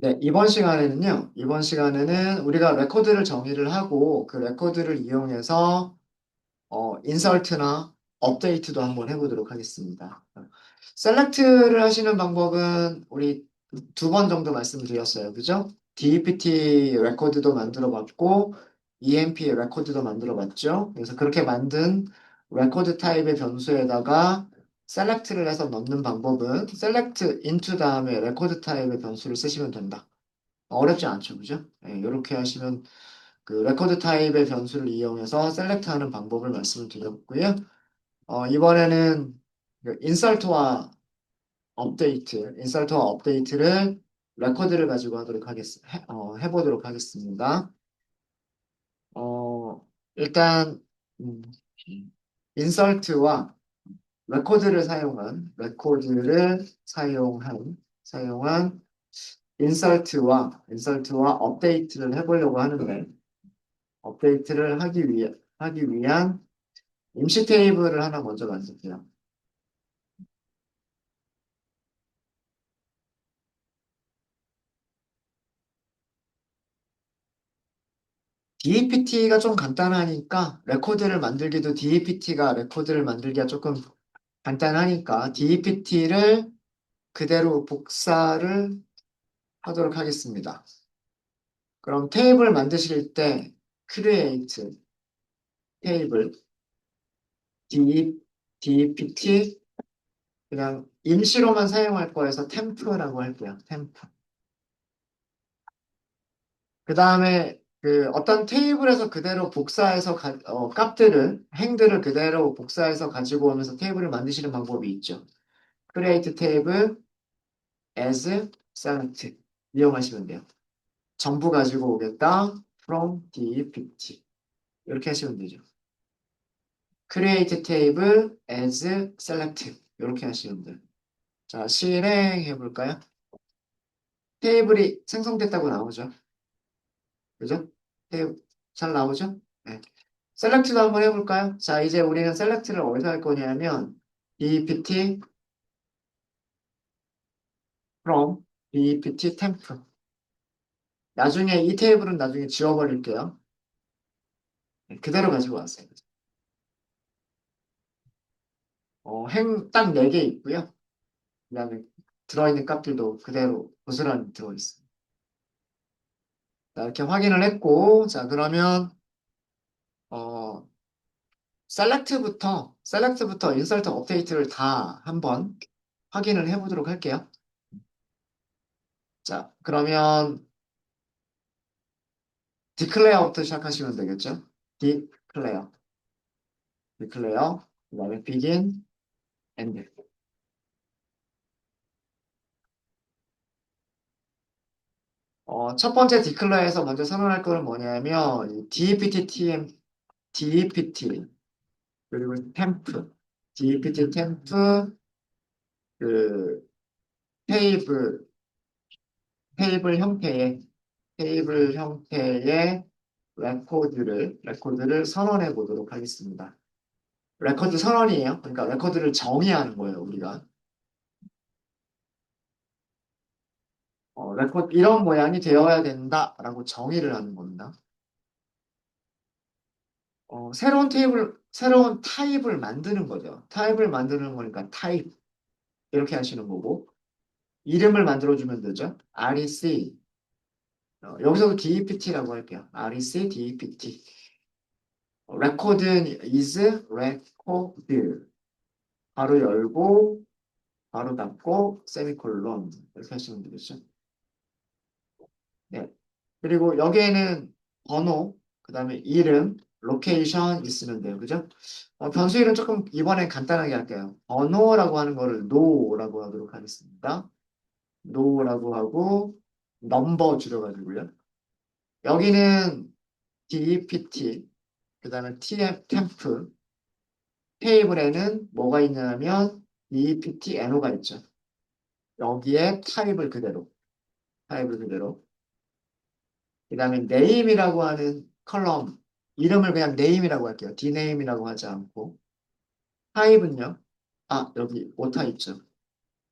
네, 이번 시간에는 우리가 레코드를 정의를 하고 그 레코드를 이용해서 인설트나 업데이트도 한번 해보도록 하겠습니다. 셀렉트를 하시는 방법은 우리 두 번 정도 말씀드렸어요. 그죠? DEPT 레코드도 만들어 봤고 EMP 레코드도 만들어 봤죠. 그래서 그렇게 만든 레코드 타입의 변수에다가 셀렉트를 해서 넣는 방법은 셀렉트 인투 다음에 레코드 타입의 변수를 쓰시면 된다. 어렵지 않죠, 그죠? 네, 이렇게 하시면 그 레코드 타입의 변수를 이용해서 셀렉트하는 방법을 말씀을 드렸고요. 이번에는 그 인설트와 업데이트를 레코드를 가지고 해보도록 하겠습니다. 어, 일단 음, 인설트와 레코드를 사용한 인설트와 업데이트를 해보려고 하는데 업데이트를 하기 위한 임시 테이블을 하나 먼저 만들게요. DEPT가 좀 간단하니까 DEPT가 레코드를 만들기가 조금 간단하니까 DEPT를 그대로 복사를 하도록 하겠습니다. 그럼 테이블 만드실 때 create 테이블 DEPT 그냥 임시로만 사용할 거여서 템프라고 할게요. 템프. 그 다음에 그 어떤 테이블에서 그대로 행들을 그대로 복사해서 가지고 오면서 테이블을 만드시는 방법이 있죠. create table as select 이용하시면 돼요. 전부 가지고 오겠다 from dpt 이렇게 하시면 되죠. create table as select 이렇게 하시면 돼요. 자, 실행해 볼까요? 테이블이 생성됐다고 나오죠. 그죠? 테이블 잘 나오죠? 네. 셀렉트도 한번 해볼까요? 자, 이제 우리는 셀렉트를 어디서 할 거냐면 dpt from dpt temp 나중에 이 테이블은 나중에 지워버릴게요. 네, 그대로 가지고 왔어요. 딱 4개 있고요. 그다음에 들어있는 값들도 그대로 고스란히 들어있어요. 자, 이렇게 확인을 했고, 자, 그러면 어, 셀렉트부터 인설트 업데이트를 다 한번 확인을 해보도록 할게요. 자, 그러면 디클레어부터 시작하시면 되겠죠? 디클레어, 디클레어, 그다음에 begin, end. 첫 번째 디클레어에서 먼저 선언할 거는 뭐냐면 이 DEPT 그리고 템프, DEPT 템프 그 테이블 테이블 형태의 테이블 형태의 레코드를 선언해 보도록 하겠습니다. 레코드 선언이에요. 그러니까 레코드를 정의하는 거예요, 우리가. 레코드 이런 모양이 되어야 된다라고 정의를 하는 겁니다. 새로운 타입을 만드는 거죠. 타입을 만드는 거니까 타입 이렇게 하시는 거고 이름을 만들어주면 되죠. REC 여기서도 DEPT라고 할게요. REC DEPT 레코드 is record 바로 열고 바로 닫고 세미콜론 이렇게 하시면 되겠죠. 네. 그리고 여기에는 번호 그다음에 이름 로케이션 있으면 돼요. 그죠? 변수 이름 조금 이번엔 간단하게 할게요. 번호라고 하는 거를 no라고 하도록 하겠습니다. no라고 하고 넘버 줄여가지고요. 여기는 DEPT 그다음에 temp 테이블에는 뭐가 있냐면 EPT NO가 있죠. 여기에 타입을 그대로. 그 다음에 name이라고 하는 컬럼, 이름을 그냥 name이라고 할게요. dname이라고 하지 않고. 타입은요? 여기 오타 있죠.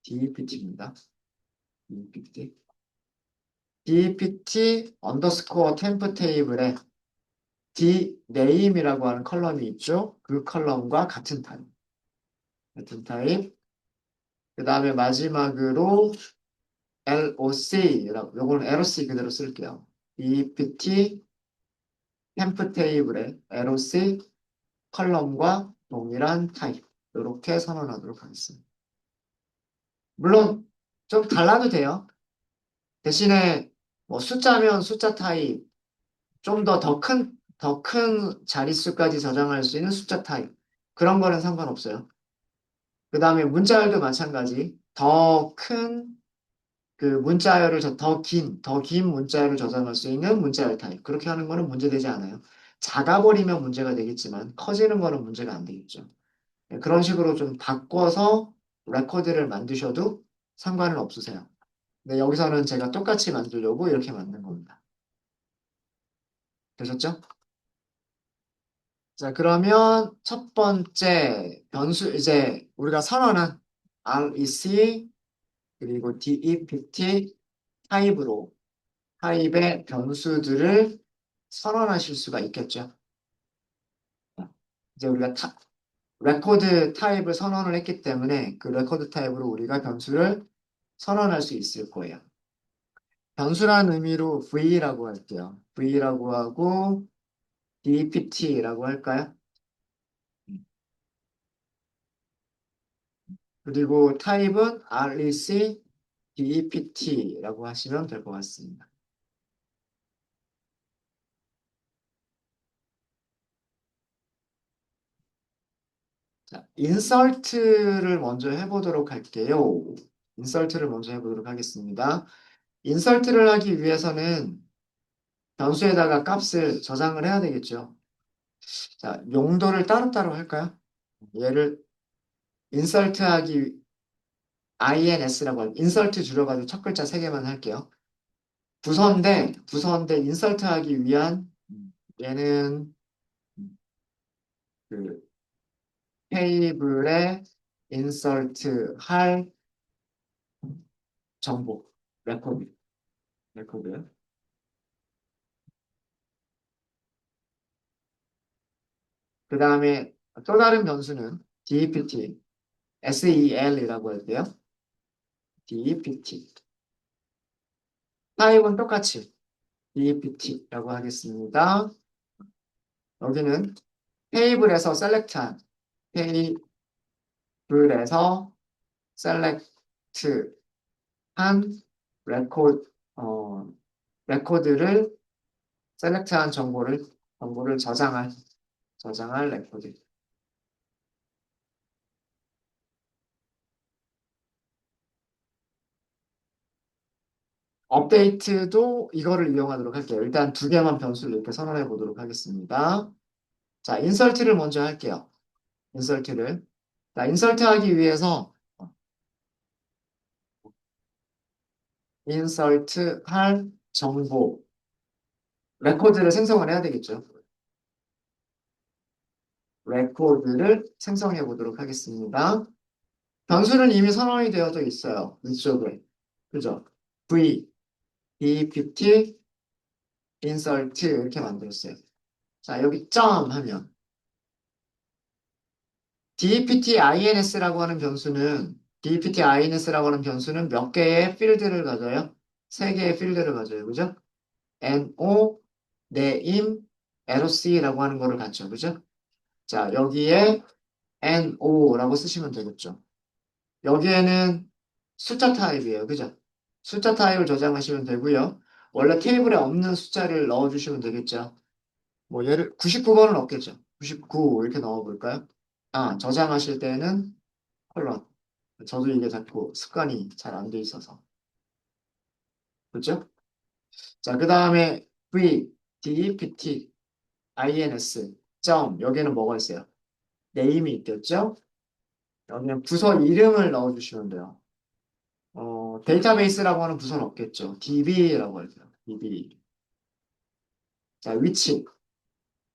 DEPT입니다. DEPT. DPT 언더스코어 템프 테이블에 D 네임이라고 하는 컬럼이 있죠. 그 컬럼과 같은 타입. 같은 타입. 그 다음에 마지막으로 LOC라고, 요거는 LOC 그대로 쓸게요. DPT 템프 테이블에 LOC 컬럼과 동일한 타입. 이렇게 선언하도록 하겠습니다. 물론 좀 달라도 돼요. 대신에 뭐 숫자면 숫자 타입, 좀 더 큰 자릿수까지 저장할 수 있는 숫자 타입. 그런 거는 상관없어요. 그 다음에 문자열도 마찬가지. 더 큰 그 문자열을 더 긴 문자열을 저장할 수 있는 문자열 타입. 그렇게 하는 거는 문제되지 않아요. 작아버리면 문제가 되겠지만 커지는 거는 문제가 안 되겠죠. 네, 그런 식으로 좀 바꿔서 레코드를 만드셔도 상관은 없으세요. 네, 여기서는 제가 똑같이 만들려고 이렇게 만든 겁니다. 되셨죠? 자, 그러면 첫 번째 변수, 이제 우리가 선언한 REC 그리고 DEPT 타입으로 타입의 변수들을 선언하실 수가 있겠죠. 이제 우리가 레코드 타입을 선언을 했기 때문에 그 레코드 타입으로 우리가 변수를 선언할 수 있을 거예요. 변수란 의미로 V라고 할게요. V라고 하고 DPT라고 할까요? 그리고 타입은 REC DEPT라고 하시면 될 것 같습니다. 자, 인설트를 먼저 해보도록 할게요. 인설트를 먼저 해보도록 하겠습니다. 인설트를 하기 위해서는 변수에다가 값을 저장을 해야 되겠죠. 자, 용도를 따로따로 할까요? 얘를 인설트하기 INS라고 할게요. 인설트 줄여가지고 첫 글자 세 개만 할게요. 부서인데 인설트하기 위한 얘는 그 테이블에 인설트 할 정보, 레코드, 레코드. 그 다음에 또 다른 변수는 DEPT, SEL이라고 할게요. DEPT. 타입은 똑같이 DEPT라고 하겠습니다. 여기는 테이블에서 셀렉트한 테이블에서 셀렉트한 레코드 레코드를 셀렉트한 정보를 저장할 레코드. 업데이트도 이거를 이용하도록 할게요. 일단 두 개만 변수를 이렇게 선언해 보도록 하겠습니다. 자, 인설트를 먼저 할게요. 인설트를. 자, 인설트 하기 위해서 인설트 할 정보 레코드를 생성을 해야 되겠죠. 레코드를 생성해 보도록 하겠습니다. 변수는 이미 선언이 되어져 있어요. 위쪽에. 그죠? V, DPT, insert 이렇게 만들었어요. 자, 여기 점 하면 DPT-INS라고 하는 변수는 몇 개의 필드를 가져요? 세 개의 필드를 가져요. 그죠? NO, name, LOC라고 하는 거를 갖죠. 그죠? 자, 여기에 NO라고 쓰시면 되겠죠. 여기에는 숫자 타입이에요. 그죠? 숫자 타입을 저장하시면 되고요. 원래 테이블에 없는 숫자를 넣어주시면 되겠죠. 뭐 예를 99번은 없겠죠. 99 이렇게 넣어볼까요? 아, 저장하실 때는 컬런. 저도 이게 자꾸 습관이 잘 안 돼 있어서. 그렇죠? 자, 그 다음에 V, DPT, INS, 점. 여기에는 뭐가 있어요? 네임이 있겠죠? 여기는 부서 이름을 넣어주시면 돼요. 데이터베이스라고 하는 부서는 없겠죠. DB라고 할게요. DB. 자, 위치.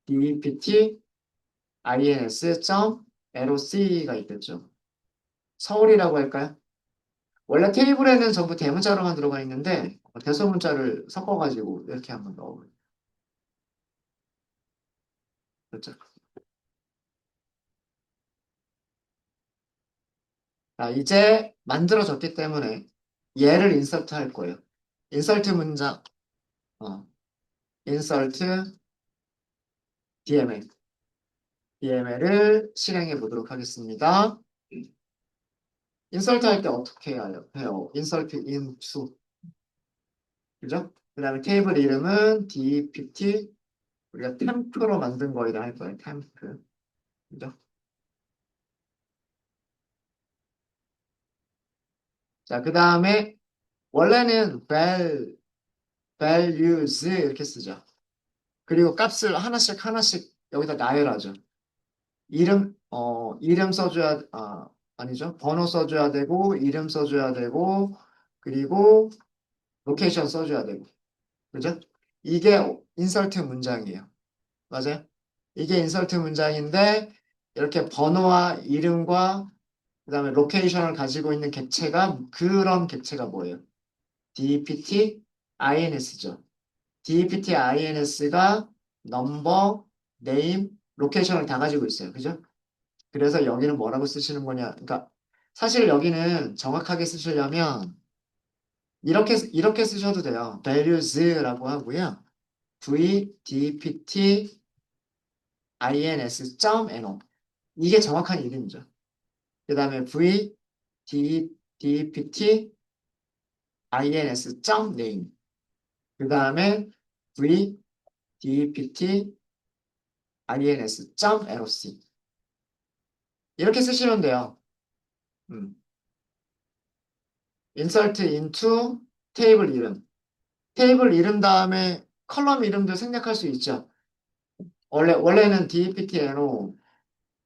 DPT, INS.LOC가 있겠죠. 서울이라고 할까요? 원래 테이블에는 전부 대문자로만 들어가 있는데 대소문자를 섞어가지고 이렇게 한번 넣어볼게요. 그렇죠. 자, 이제 만들어졌기 때문에 얘를 인서트 할 거예요. 인서트 문장, 어, 인서트 DML, DML을 실행해 보도록 하겠습니다. 인서트 할 때 어떻게 해요? 인서트 into, 그죠? 그 다음에 테이블 이름은 dpt, 우리가 템프로 만든 거이라 할 거예요. 템프, 그죠? 자, 그 다음에 원래는 values 이렇게 쓰죠. 그리고 값을 하나씩 하나씩 여기다 나열하죠. 이름 써줘야, 아니죠. 번호 써줘야 되고, 이름 써줘야 되고, 그리고 로케이션 써줘야 되고. 그죠? 이게 인설트 문장이에요. 맞아요? 이게 인설트 문장인데, 이렇게 번호와 이름과 그다음에 로케이션을 가지고 있는 객체가, 그런 객체가 뭐예요? DPT INS죠. DPT INS가 넘버, 네임, 로케이션을 다 가지고 있어요. 그죠? 그래서 여기는 뭐라고 쓰시는 거냐? 그러니까 사실 여기는 정확하게 쓰시려면 이렇게 쓰셔도 돼요. values라고 하고요. vdpt ins.no 이게 정확한 이름이죠. 그 다음에 vdpt ins.name 그 다음에 vdpt ins.loc 이렇게 쓰시면 돼요. 음. insert into 테이블 이름. 테이블 이름 다음에 컬럼 이름도 생략할 수 있죠. 원래는 dptno,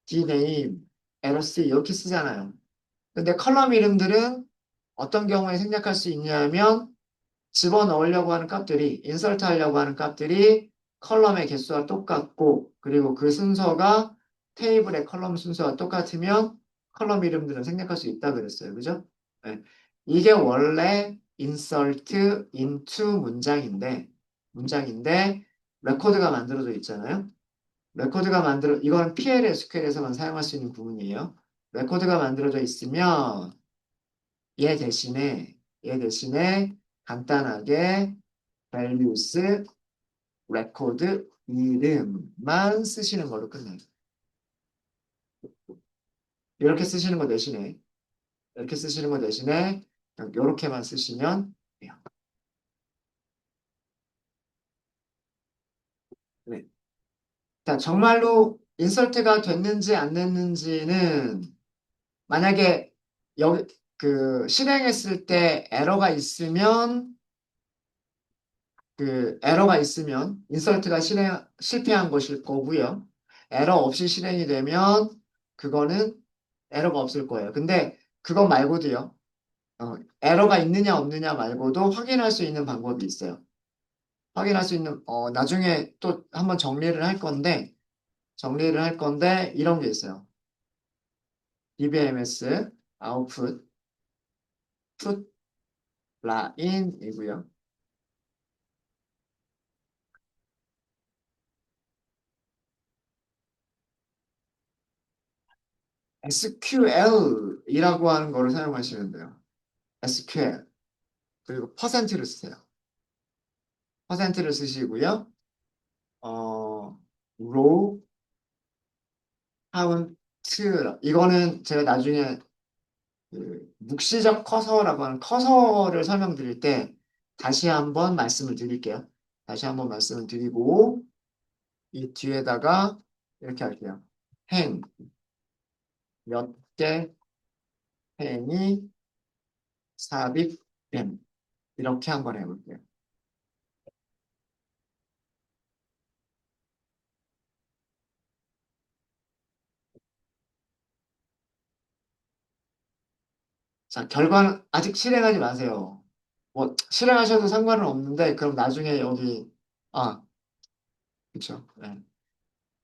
dname, loc 이렇게 쓰잖아요. 근데 컬럼 이름들은 어떤 경우에 생략할 수 있냐면 집어넣으려고 하는 값들이 인서트 하려고 하는 값들이 컬럼의 개수와 똑같고 그리고 그 순서가 테이블의 컬럼 순서와 똑같으면 컬럼 이름들은 생략할 수 있다 그랬어요. 그죠? 네. 이게 원래 insert into 문장인데 레코드가 만들어져 있잖아요. 레코드가 이건 PL SQL에서만 사용할 수 있는 부분이에요. 레코드가 만들어져 있으면 얘 대신에 간단하게 values 레코드 이름만 쓰시는 걸로 끝내요. 이렇게 쓰시는 거 대신에 이렇게 쓰시는 거 대신에 이렇게만 쓰시면 돼요. 네. 자, 정말로 인설트가 됐는지 안 됐는지는 만약에 여기 실행했을 때 에러가 있으면 인설트가 실패한 것일 거고요. 에러 없이 실행이 되면 그거는 에러가 없을 거예요. 근데 그것 말고도요. 에러가 있느냐 없느냐 말고도 확인할 수 있는 방법이 있어요. 확인할 수 있는 나중에 또 한번 정리를 할 건데 이런 게 있어요. DBMS output put line이고요. SQL이라고 하는 거를 사용하시면 돼요. SQL 그리고 퍼센트를 쓰세요. 퍼센트를 쓰시고요. row count 이거는 제가 나중에 묵시적 커서라고 하는 커서를 설명드릴 때 다시 한번 말씀을 드릴게요. 다시 한번 말씀을 드리고 이 뒤에다가 이렇게 할게요. 행, 몇 개 행이 삽입됨. 이렇게 한번 해볼게요. 자, 결과는 아직 실행하지 마세요. 뭐 실행하셔도 상관은 없는데 그럼 나중에 여기 그쵸. 네.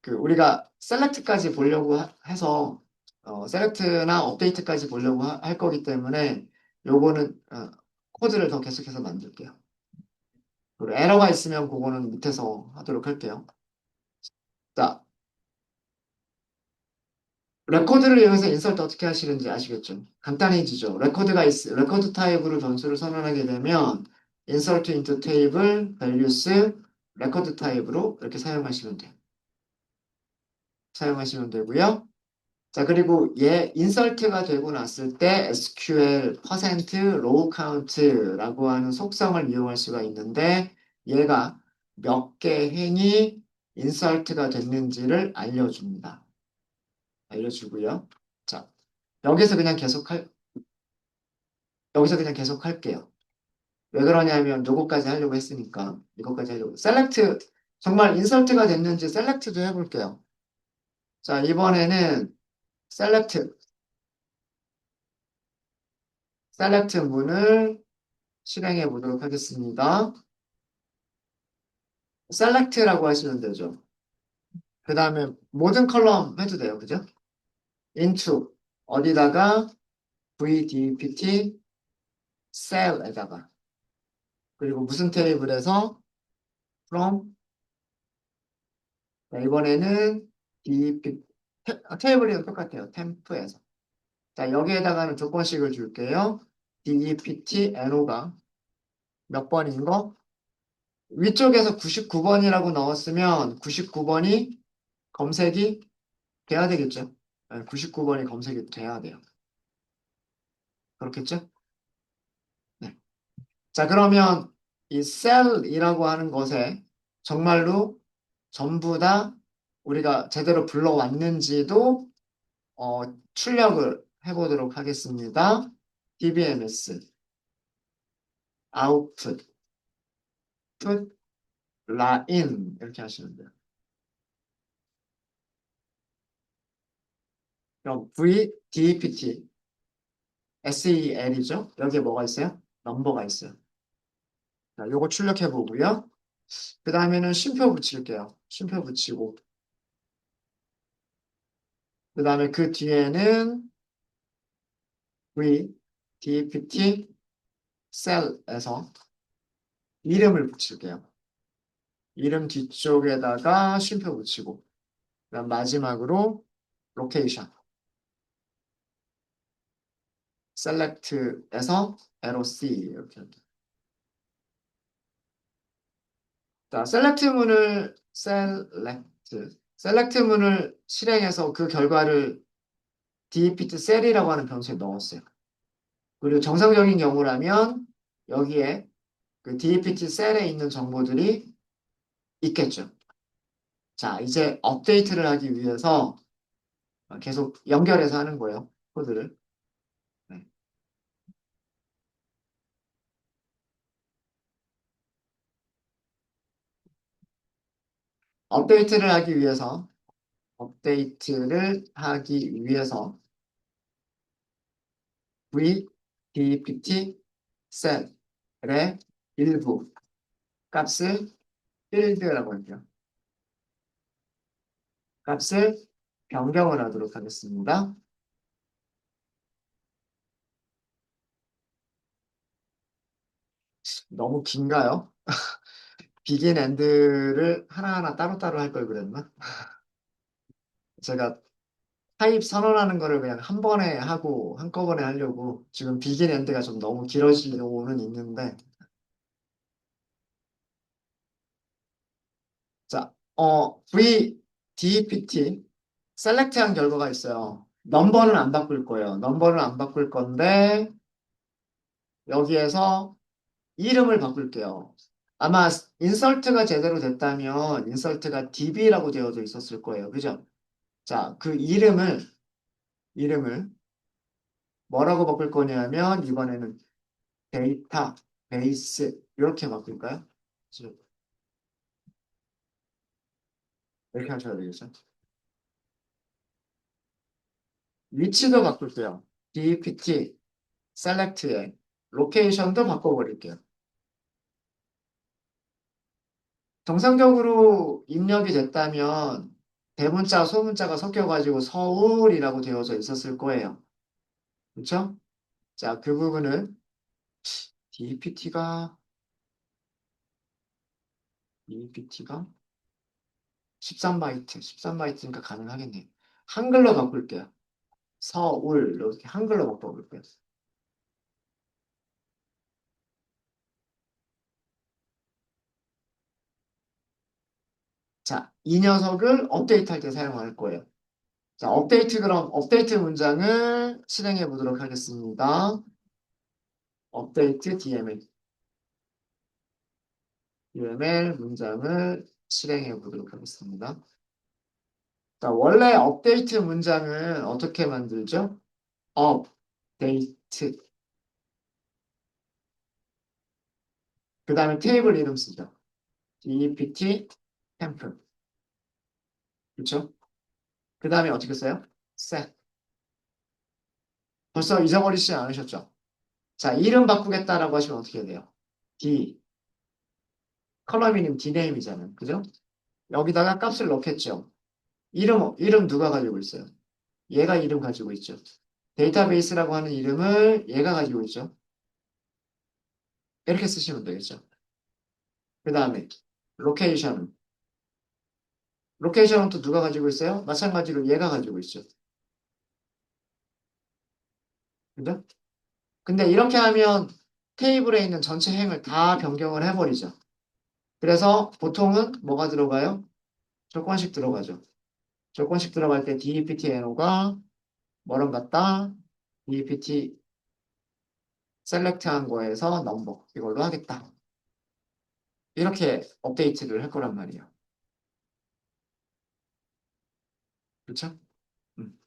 우리가 셀렉트까지 보려고 해서 셀렉트나 업데이트까지 보려고 할 거기 때문에 요거는 코드를 더 계속해서 만들게요. 에러가 있으면 그거는 밑에서 하도록 할게요. 자, 레코드를 이용해서 인서트 어떻게 하시는지 아시겠죠? 간단해지죠. 레코드 타입으로 변수를 선언하게 되면 insert into table, values, 레코드 타입으로 이렇게 사용하시면 돼요. 사용하시면 되고요. 자, 그리고 얘 인설트가 되고 났을 때 SQL row count라고 하는 속성을 이용할 수가 있는데 얘가 몇 개 행이 인설트가 됐는지를 알려줍니다. 알려주고요. 자, 여기서 그냥 여기서 그냥 계속 할게요. 왜 그러냐면 요거까지 하려고 했으니까 이거까지 하려고. 셀렉트 정말 인설트가 됐는지 셀렉트도 해볼게요. 자, 이번에는 셀렉트 셀렉트 문을 실행해 보도록 하겠습니다. 셀렉트라고 하시면 되죠. 그 다음에 모든 컬럼 해도 돼요. 그죠? into 어디다가 vdpt 셀에다가 그리고 무슨 테이블에서 from 자, 이번에는 dpt 테이블이랑 똑같아요. 템프에서 자 여기에다가는 조건식을 줄게요. dept no가 몇 번인 거? 위쪽에서 99번이라고 넣었으면 99번이 검색이 돼야 되겠죠. 99번이 검색이 돼야 돼요. 그렇겠죠? 네. 자, 그러면 이 셀이라고 하는 것에 정말로 전부 다 우리가 제대로 불러왔는지도 출력을 해보도록 하겠습니다. dbms, output, put, line 이렇게 하시면 돼요. 그럼 v, dpt, sel이죠? 여기에 뭐가 있어요? 넘버가 있어요. 자, 요거 출력해 보고요. 그 다음에는 쉼표 붙일게요. 쉼표 붙이고. 그 다음에 그 뒤에는 v, dpt, 셀에서 이름을 붙일게요. 이름 뒤쪽에다가 쉼표 붙이고. 그다음 마지막으로 로케이션, select에서 LOC 이렇게 합니다. 자, select 문을 실행해서 그 결과를 dpt 셀이라고 하는 변수에 넣었어요. 그리고 정상적인 경우라면 여기에 그 dpt 셀에 있는 정보들이 있겠죠. 자, 이제 업데이트를 하기 위해서 계속 연결해서 하는 거예요. 코드를. 네. 업데이트를 하기 위해서, 업데이트를 하기 위해서 v dpt 셀의 일부 값을 필드라고 할게요. 값을 변경을 하도록 하겠습니다. 너무 긴가요? 비긴 엔드를 하나하나 따로따로 할 걸 그랬나? 제가 타입 선언하는 거를 그냥 한 번에 하고 한꺼번에 하려고 지금 비긴 엔드가 좀 너무 길어지고는 있는데 자, VDPT 셀렉트한 결과가 있어요. 넘버는 안 바꿀 거예요. 넘버는 안 바꿀 건데 여기에서 이름을 바꿀게요. 아마 인설트가 제대로 됐다면 인설트가 DB라고 되어져 있었을 거예요. 그죠? 자, 그 이름을 뭐라고 바꿀 거냐면 이번에는 데이터, 베이스 이렇게 바꿀까요? 그죠? 이렇게 하셔야 되겠죠? 위치도 바꿀게요. DPT, 셀렉트에 로케이션도 바꿔버릴게요. 정상적으로 입력이 됐다면 대문자, 소문자가 섞여가지고 서울이라고 되어져 있었을 거예요. 그렇죠? 자, 그 부분은 DPT가 EPT가 13바이트, 13바이트니까 가능하겠네요. 한글로 바꿀게요. 서울 이렇게 한글로 바꿔볼게요. 자, 이 녀석을 업데이트할 때 사용할 거예요. 자, 그럼 업데이트 문장을 실행해 보도록 하겠습니다. 업데이트 DML 문장을 실행해 보도록 하겠습니다. 자, 원래 업데이트 문장은 어떻게 만들죠? 업데이트. 그 다음에 테이블 이름 쓰죠. DPT 템플. 그렇죠? 그 다음에 어떻게 써요? set. 벌써 잊어버리시지 않으셨죠? 자, 이름 바꾸겠다라고 하시면 어떻게 해야 돼요? D. 컬럼이님 D네임이잖아요. 그죠? 여기다가 값을 넣겠죠. 이름 누가 가지고 있어요? 얘가 이름 가지고 있죠. 데이터베이스라고 하는 이름을 얘가 가지고 있죠. 이렇게 쓰시면 되겠죠. 그 다음에 로케이션은 로케이션은 또 누가 가지고 있어요? 마찬가지로 얘가 가지고 있죠. 그죠? 근데 이렇게 하면 테이블에 있는 전체 행을 다 변경을 해버리죠. 그래서 보통은 뭐가 들어가요? 조건식 들어가죠. 조건식 들어갈 때 DEPT NO가 뭐랑 같다? DEPT 셀렉트한 거에서 넘버 이걸로 하겠다. 이렇게 업데이트를 할 거란 말이에요. 그렇죠? 음.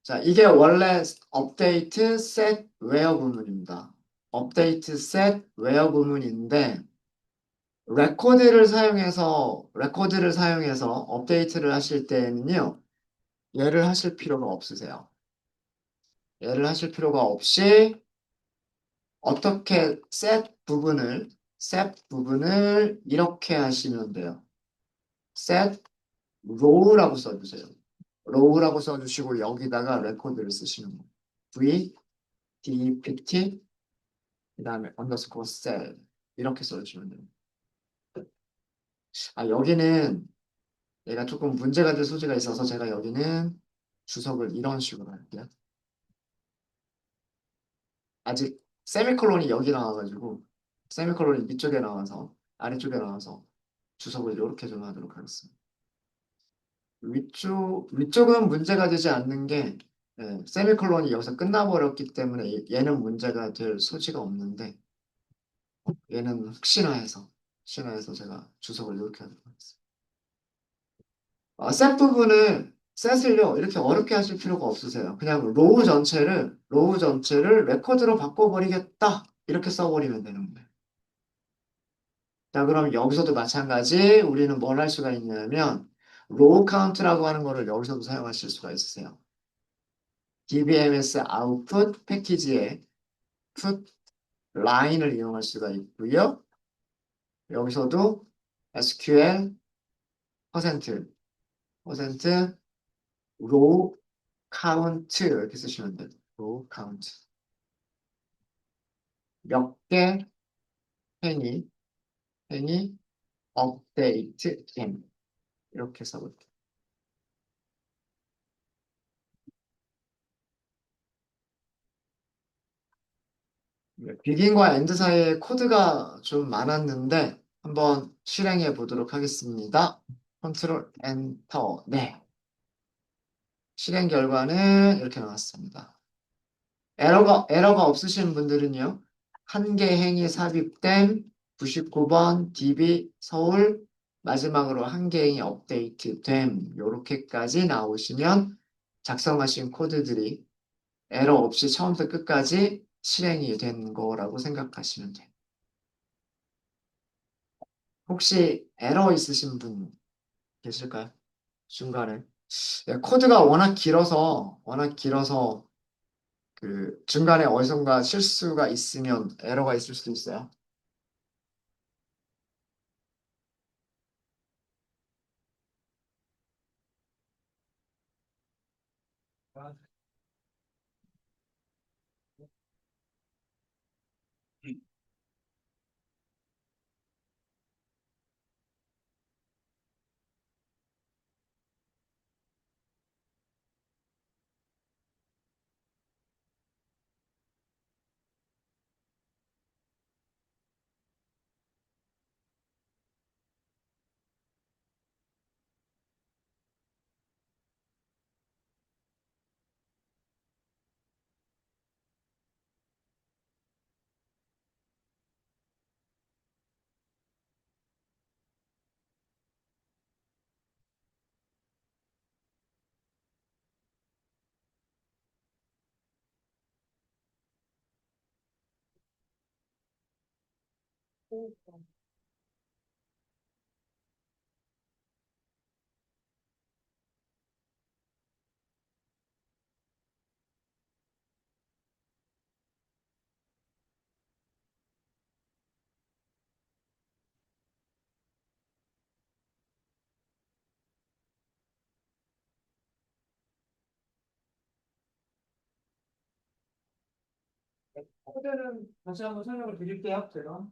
자, 이게 원래 업데이트 set where 부문입니다. 업데이트 set where 부문인데 레코드를 사용해서 업데이트를 하실 때는요. 얘를 하실 필요가 없으세요. 얘를 하실 필요가 없이 어떻게 set 부분을 이렇게 하시면 돼요. set row라고 써주세요. row라고 써주시고 여기다가 레코드를 쓰시는 거예요. v dpt 그다음에 underscore cell 이렇게 써주시면 돼요. 아 여기는 얘가 조금 문제가 될 소지가 있어서 제가 여기는 주석을 이런 식으로 할게요. 아직 세미콜론이 여기 나와가지고 세미콜론이 위쪽에 나와서 아래쪽에 나와서 주석을 이렇게 좀 하도록 하겠습니다. 위쪽은 문제가 되지 않는 게 세미콜론이 여기서 끝나버렸기 때문에 얘는 문제가 될 소지가 없는데 얘는 혹시나 해서 제가 주석을 이렇게 하도록 하겠습니다. 셋을요 이렇게 어렵게 하실 필요가 없으세요. 그냥 로우 전체를 레코드로 바꿔버리겠다 이렇게 써버리면 되는 거예요. 자, 그럼 여기서도 마찬가지 우리는 뭘 할 수가 있냐면 로우 카운트라고 하는 거를 여기서도 사용하실 수가 있으세요. DBMS 아웃풋 패키지에 put 라인을 이용할 수가 있고요. 여기서도 SQL 퍼센트 row count 이렇게 쓰시면 돼요. row count 몇 개 행이 업데이트 됨 이렇게 써볼게요. 비긴과 엔드 사이에 코드가 좀 많았는데 한번 실행해 보도록 하겠습니다. 컨트롤 엔터. 네. 실행 결과는 이렇게 나왔습니다. 에러가 없으신 분들은요. 한 개 행이 삽입된 99번 DB 서울 마지막으로 한 개 행이 업데이트 됨 요렇게까지 나오시면 작성하신 코드들이 에러 없이 처음부터 끝까지 실행이 된 거라고 생각하시면 돼요. 혹시 에러 있으신 분 계실까요? 중간에. 네, 코드가 워낙 길어서 그 중간에 어디선가 실수가 있으면 에러가 있을 수도 있어요. 코드는 다시 한번 설명을 드릴게요. 제가.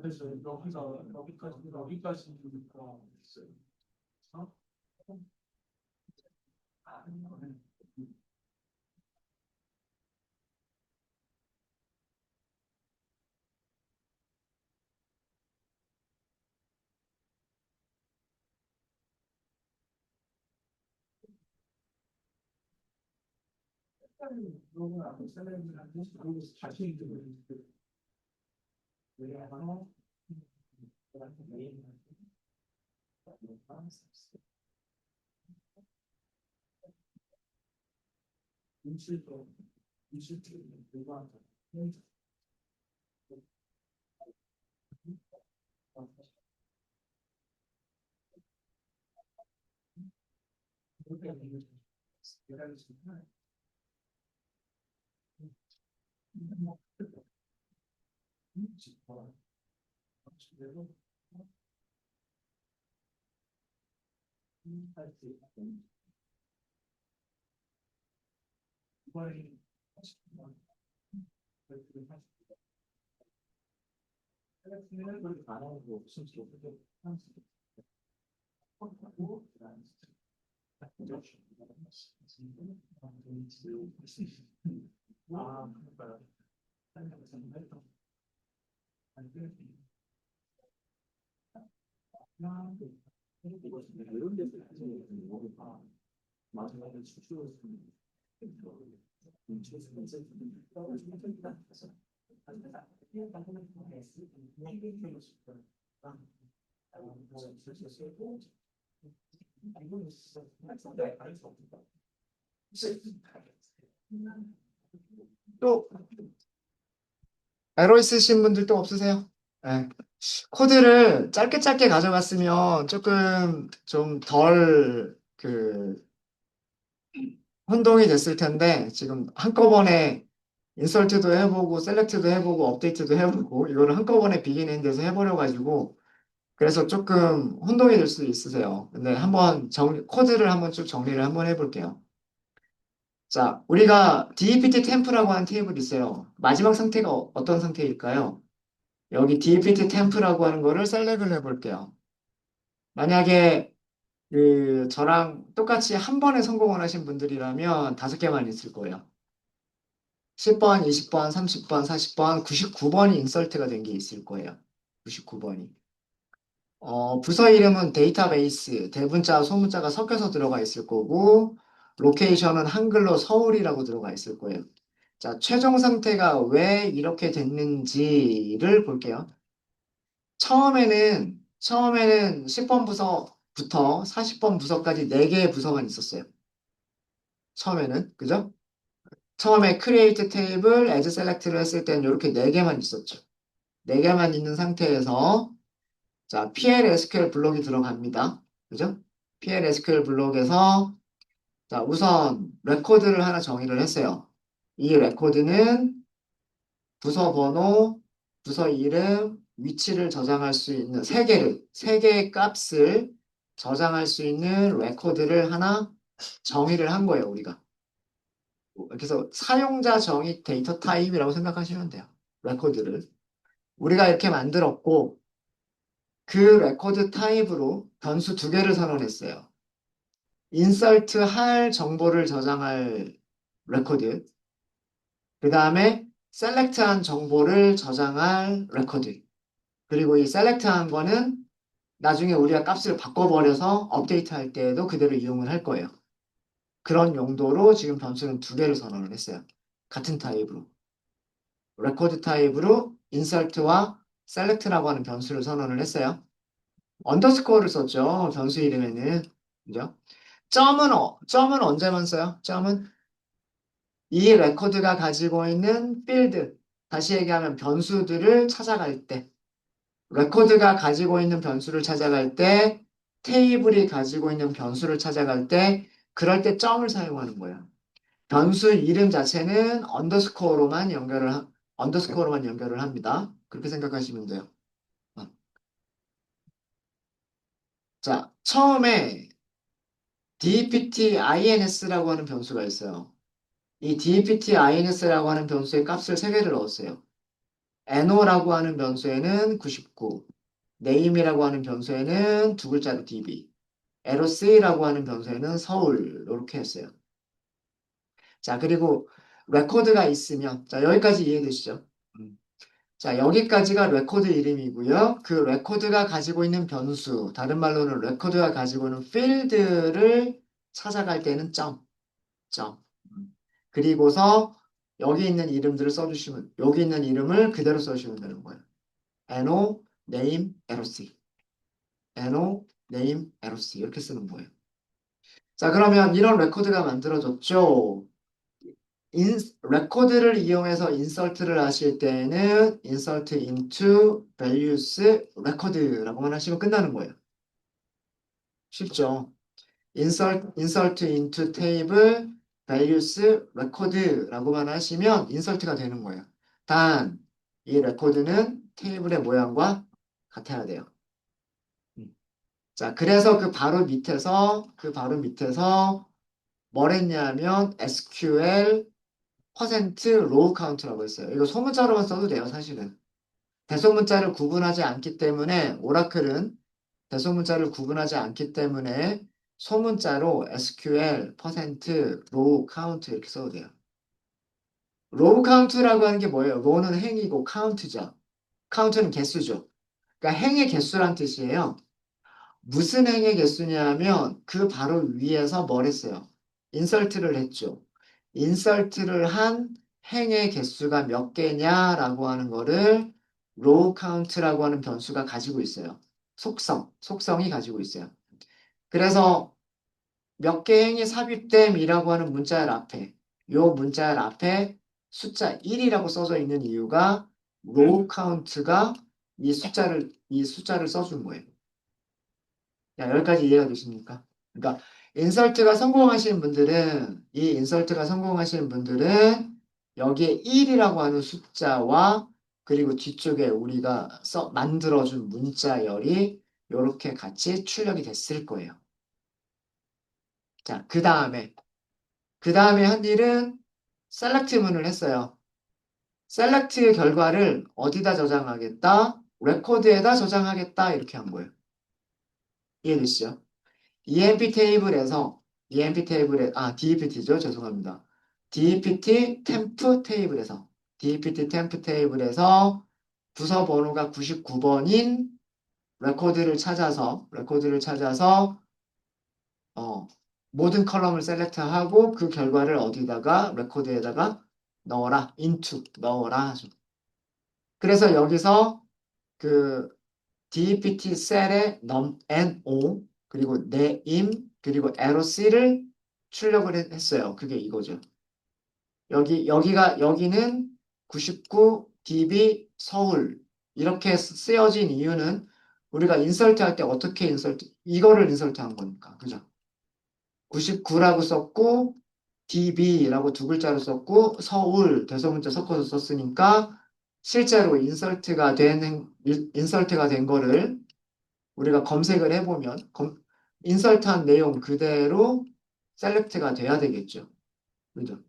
그래서 여기까지니까 있어요. 그러면 아까 셀렉트한테 자신 있는 왜냐하면 인실도 인실도 요구한다. 또 에러 있으신 분들 또 없으세요? 네. 코드를 짧게 짧게 가져갔으면 조금 좀 덜 혼동이 됐을 텐데 지금 한꺼번에 인설트도 해보고 셀렉트도 해보고 업데이트도 해보고 이거를 한꺼번에 비기닝돼서 해버려 가지고 그래서 조금 혼동이 될 수도 있으세요. 근데 한번 코드를 한번 쭉 정리를 한번 해볼게요. 자, 우리가 DEPT 템프라고 하는 테이블이 있어요. 마지막 상태가 어떤 상태일까요? 여기 DEPT 템프라고 하는 거를 셀렉을 해볼게요. 만약에 저랑 똑같이 한 번에 성공을 하신 분들이라면 5개만 있을 거예요. 10번, 20번, 30번, 40번, 99번이 인설트가 된 게 있을 거예요. 99번이. 부서 이름은 데이터베이스, 대문자, 소문자가 섞여서 들어가 있을 거고, 로케이션은 한글로 서울이라고 들어가 있을 거예요. 자, 최종 상태가 왜 이렇게 됐는지를 볼게요. 처음에는 10번 부서부터 40번 부서까지 4개의 부서만 있었어요. 처음에는, 그죠? 처음에 create table, as select를 했을 때는 이렇게 4개만 있었죠. 4개만 있는 상태에서 자, PL SQL 블록이 들어갑니다. 그죠? PL SQL 블록에서 자, 우선 레코드를 하나 정의를 했어요. 이 레코드는 부서 번호, 부서 이름, 위치를 저장할 수 있는 세 개의 값을 저장할 수 있는 레코드를 하나 정의를 한 거예요, 우리가. 그래서 사용자 정의 데이터 타입이라고 생각하시면 돼요. 레코드를. 우리가 이렇게 만들었고, 그 레코드 타입으로 변수 2개를 선언했어요. 인설트 할 정보를 저장할 레코드. 그 다음에 셀렉트한 정보를 저장할 레코드. 그리고 이 셀렉트한 거는 나중에 우리가 값을 바꿔버려서 업데이트 할 때에도 그대로 이용을 할 거예요. 그런 용도로 지금 변수는 2개를 선언을 했어요. 같은 타입으로. 레코드 타입으로 인설트와 셀렉트라고 하는 변수를 선언을 했어요. 언더스코어를 썼죠. 변수 이름에는. 그죠? 점은 언제만 써요? 점은 이 레코드가 가지고 있는 필드, 다시 얘기하면 변수들을 찾아갈 때, 레코드가 가지고 있는 변수를 찾아갈 때, 테이블이 가지고 있는 변수를 찾아갈 때, 그럴 때 점을 사용하는 거예요. 변수 이름 자체는 언더스코어로만 연결을 합니다. 그렇게 생각하시면 돼요. 어. 자, 처음에 dpt-ins라고 하는 변수가 있어요. 이 dpt-ins라고 하는 변수의 값을 3개를 넣었어요. no라고 하는 변수에는 99, name이라고 하는 변수에는 2글자로 db, loc라고 하는 변수에는 서울 이렇게 했어요. 자, 그리고 레코드가 있으면 자, 여기까지 이해되시죠? 자, 여기까지가 레코드 이름이고요. 그 레코드가 가지고 있는 변수, 다른 말로는 레코드가 가지고 있는 필드를 찾아갈 때는 점. 그리고서 여기 있는 이름들을 써주시면, 여기 있는 이름을 그대로 써주시면 되는 거예요. no, name, loc. no, name, loc. 이렇게 쓰는 거예요. 자, 그러면 이런 레코드가 만들어졌죠. 레코드를 이용해서 인설트를 하실 때는 insert into values record라고만 하시면 끝나는 거예요. 쉽죠? insert into table values record라고만 하시면 인설트가 되는 거예요. 단, 이 레코드는 테이블의 모양과 같아야 돼요. 음. 자, 그래서 그 바로 밑에서 뭘 했냐면 SQL 퍼센트 로우 카운트라고 했어요. 이거 소문자로만 써도 돼요, 사실은. 대소문자를 구분하지 않기 때문에 오라클은 대소문자를 구분하지 않기 때문에 소문자로 SQL 퍼센트 로우 카운트 이렇게 써도 돼요. 로우 카운트라고 하는 게 뭐예요? 로우는 행이고 카운트죠. 카운트는 개수죠. 그러니까 행의 개수란 뜻이에요. 무슨 행의 개수냐면 그 바로 위에서 뭘 했어요? 인설트를 했죠. 인설트를 한 행의 개수가 몇 개냐라고 하는 거를 로우 카운트라고 하는 변수가 가지고 있어요. 속성이 가지고 있어요. 그래서 몇 개 행이 삽입됨이라고 하는 문자열 앞에 요 문자열 앞에 숫자 1이라고 써져 있는 이유가 로우 카운트가 이 숫자를 써준 거예요. 야, 여기까지 이해가 되십니까? 그러니까 이 인설트가 성공하시는 분들은 여기에 1이라고 하는 숫자와 그리고 뒤쪽에 우리가 만들어준 문자열이 이렇게 같이 출력이 됐을 거예요. 자, 그 다음에 한 일은 셀렉트문을 했어요. 셀렉트 결과를 어디다 저장하겠다? 레코드에다 저장하겠다. 이렇게 한 거예요. 이해되시죠? DEPT죠. 죄송합니다. DEPT 템프 테이블에서 부서 번호가 99번인 레코드를 찾아서 어, 모든 컬럼을 셀렉트하고 그 결과를 어디다가 레코드에다가 넣어라 하죠. 그래서 여기서 그 DPT 셀의 NO 그리고 name 그리고 LOC를 출력을 했어요. 그게 이거죠. 여기는 99 DB 서울 이렇게 쓰여진 이유는 우리가 인설트 할 때 어떻게 이거를 인설트 한 거니까. 그죠? 99라고 썼고 DB라고 두 글자로 썼고 서울 대소문자 섞어서 썼으니까 실제로 인설트가 된 거를 우리가 검색을 해보면 인설트한 내용 그대로 셀렉트가 돼야 되겠죠. 그죠?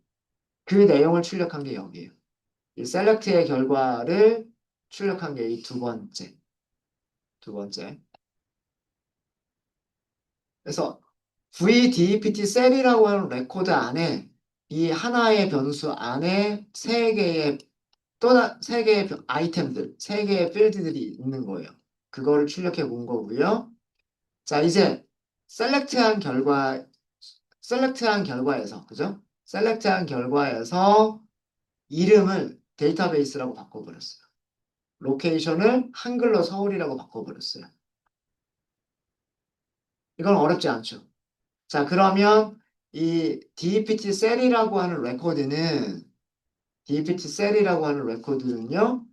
그 내용을 출력한 게 여기예요. 이 셀렉트의 결과를 출력한 게 이 두 번째. 그래서 VDPT 셀이라고 하는 레코드 안에 이 하나의 변수 안에 세 개의 아이템들, 세 개의 필드들이 있는 거예요. 그거를 출력해 본 거고요. 자, 이제 셀렉트한 결과, 그죠? 셀렉트한 결과에서 이름을 데이터베이스라고 바꿔버렸어요. 로케이션을 한글로 서울이라고 바꿔버렸어요. 이건 어렵지 않죠. 자, 그러면 이 DEPT 셀이라고 하는 레코드는요,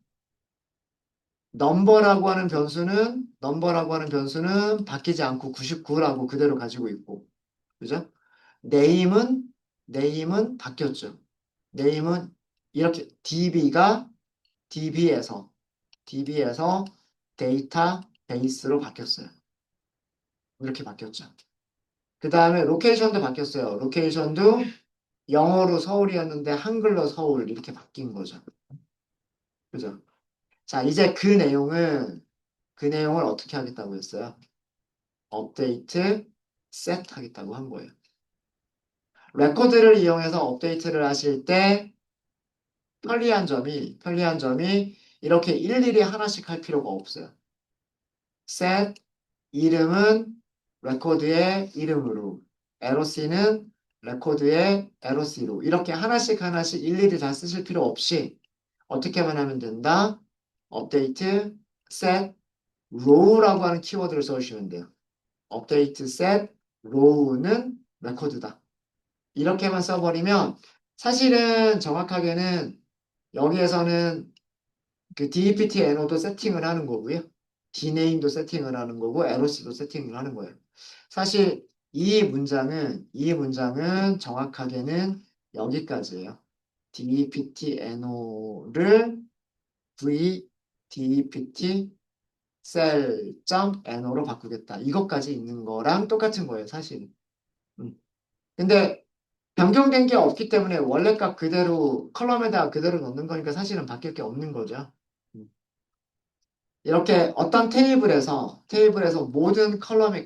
넘버라고 하는 변수는 바뀌지 않고 99라고 그대로 가지고 있고, 그죠? 네임은, 네임은 바뀌었죠. 네임은 이렇게 DB에서 데이터베이스로 바뀌었어요. 이렇게 바뀌었죠. 그 다음에 로케이션도 바뀌었어요. 로케이션도 영어로 서울이었는데 한글로 서울 이렇게 바뀐 거죠. 그죠? 자, 이제 그 내용을 어떻게 하겠다고 했어요? 업데이트, 셋 하겠다고 한 거예요. 레코드를 이용해서 업데이트를 하실 때 편리한 점이 이렇게 일일이 하나씩 할 필요가 없어요. set 이름은 레코드의 이름으로, LOC는 레코드의 LOC로 이렇게 하나씩 일일이 다 쓰실 필요 없이 어떻게만 하면 된다? 업데이트, set, row라고 하는 키워드를 써주시면 돼요. 업데이트, set, row는 레코드다. 이렇게만 써버리면 사실은 정확하게는 여기에서는 그 DEPT NO도 세팅을 하는 거고요. DNAME도 세팅을 하는 거고 LOC도 세팅을 하는 거예요. 사실 이 문장은 정확하게는 여기까지예요. DEPT NO를 V DEPT cell.no로 바꾸겠다. 이것까지 있는 거랑 똑같은 거예요, 사실. 음. 근데 변경된 게 없기 때문에 원래 값 그대로 컬럼에다가 그대로 넣는 거니까 사실은 바뀔 게 없는 거죠. 음. 이렇게 어떤 테이블에서 모든 컬럼의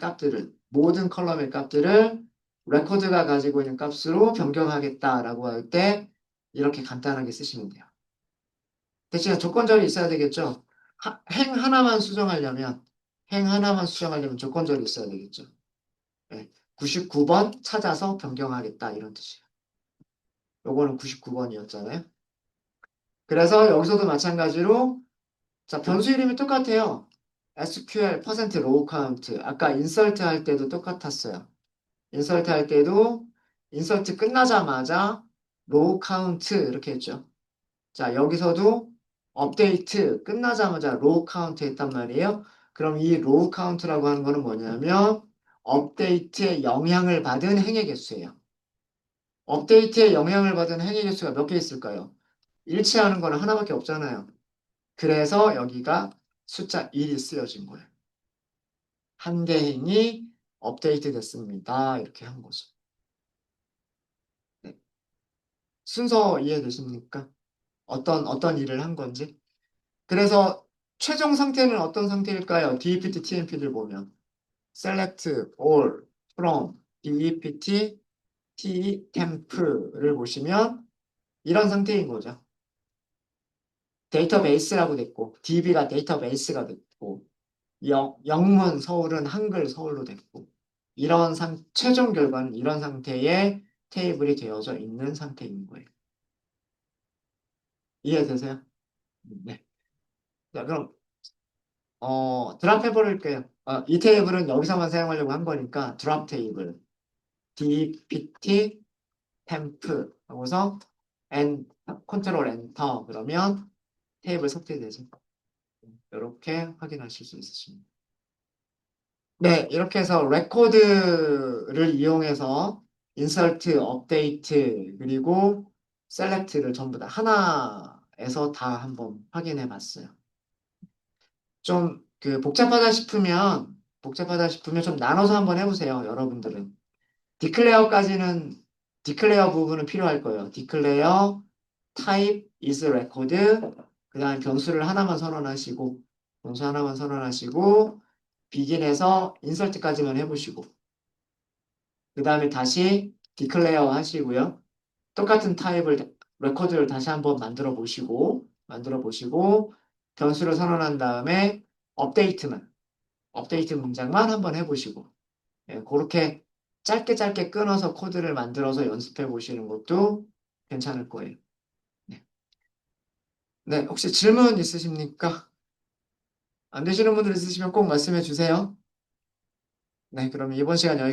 값들을 레코드가 가지고 있는 값으로 변경하겠다라고 할 때 이렇게 간단하게 쓰시면 돼요. 대신에 조건절이 있어야 되겠죠. 행 하나만 수정하려면 조건절이 있어야 되겠죠. 네. 99번 찾아서 변경하겠다 이런 뜻이에요. 요거는 99번이었잖아요. 그래서 여기서도 마찬가지로 자, 변수 이름이 똑같아요. SQL %row count. 아까 인설트 할 때도 똑같았어요. 인설트 할 때도 인설트 끝나자마자 row count 이렇게 했죠. 자, 여기서도 업데이트 끝나자마자 row count 했단 말이에요. 그럼 이 row count라고 하는 거는 뭐냐면 업데이트에 영향을 받은 행의 개수예요. 업데이트에 영향을 받은 행의 개수가 몇 개 있을까요? 일치하는 거는 하나밖에 없잖아요. 그래서 여기가 숫자 1이 쓰여진 거예요. 한 개 행이 업데이트 됐습니다. 이렇게 한 거죠. 네. 순서 이해되십니까? 어떤 일을 한 건지. 그래서 최종 상태는 어떤 상태일까요? DEPT, TMP를 보면 select all from DEPT, TEMP를 보시면 이런 상태인 거죠. 데이터베이스라고 됐고 DB가 데이터베이스가 됐고 영문 서울은 한글 서울로 됐고 최종 결과는 이런 상태의 테이블이 되어져 있는 상태인 거예요. 이해되세요? 네. 자, 그럼 드랍 해버릴게요. 이 테이블은 여기서만 사용하려고 한 거니까 드랍 테이블 dpt temp 하고서 컨트롤 엔터 그러면 테이블 삭제되죠. 이렇게 확인하실 수 있으십니다. 네, 이렇게 해서 레코드를 이용해서 인서트, 업데이트, 그리고 셀렉트를 전부 다 하나에서 다 한번 확인해 봤어요. 좀 그 복잡하다 싶으면 좀 나눠서 한번 해보세요, 여러분들은. 디클레어까지는 디클레어 부분은 필요할 거예요. 디클레어 type is record 그다음에 변수 하나만 선언하시고 비긴에서 인설트까지만 해보시고 그다음에 다시 디클레어 하시고요. 똑같은 타입을 레코드를 다시 한번 만들어 보시고 변수를 선언한 다음에 업데이트 문장만 한번 해보시고 예, 그렇게 짧게 짧게 끊어서 코드를 만들어서 연습해 보시는 것도 괜찮을 거예요. 네. 네, 혹시 질문 있으십니까? 안 되시는 분들 있으시면 꼭 말씀해 주세요. 네, 그럼 이번 시간 여기까지.